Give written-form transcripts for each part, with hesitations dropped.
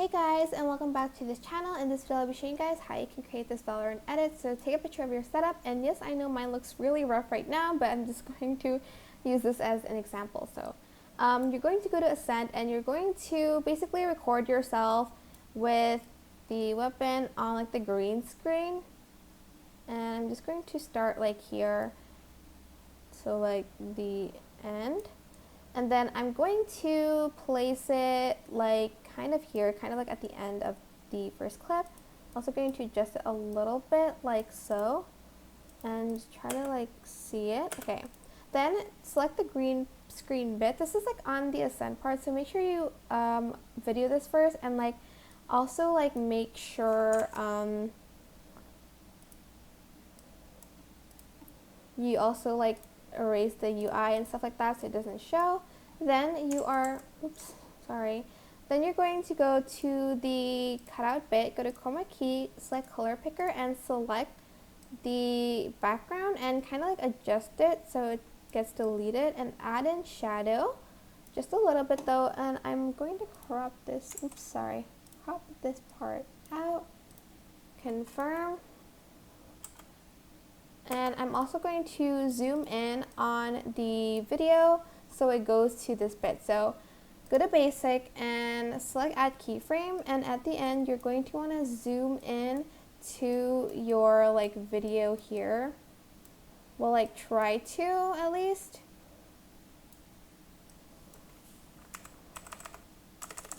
Hey guys, and welcome back to this channel. In this video I'll be showing you guys how you can create this Valorant edit. So take a picture of your setup, and yes, I know mine looks really rough right now, but I'm just going to use this as an example. So you're going to go to Ascent, and you're going to basically record yourself with the weapon on like the green screen. And I'm just going to start like here, so like the end. And then I'm going to place it like kind of here, kind of like at the end of the first clip. Also going to adjust it a little bit like so, and try to like see it. Okay, then select the green screen bit. This is like on the Ascent part, so make sure you video this first, and like also like make sure you also like erase the UI and stuff like that so it doesn't show. Then you are, then you're going to go to the cutout bit, go to chroma key, select color picker, and select the background and kind of like adjust it so it gets deleted, and add in shadow just a little bit though. And I'm going to crop this, crop this part out, confirm. And I'm also going to zoom in on the video so it goes to this bit. So go to basic and select add keyframe, and at the end you're going to want to zoom in to your like video here. Well, like try to at least.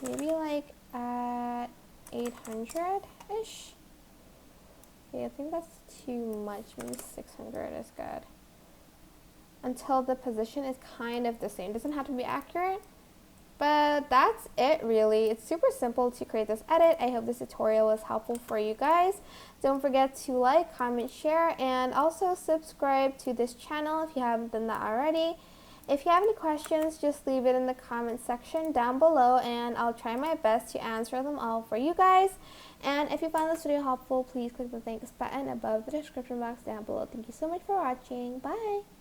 Maybe like at 800-ish. Okay, I think that's too much. Maybe 600 is good. Until the position is kind of the same. It doesn't have to be accurate, but that's it really. It's super simple to create this edit. I hope this tutorial was helpful for you guys. Don't forget to like, comment, share, and also subscribe to this channel if you haven't done that already. If you have any questions, just leave it in the comment section down below, and I'll try my best to answer them all for you guys. And if you found this video helpful, please click the thanks button above the description box down below. Thank you so much for watching. Bye!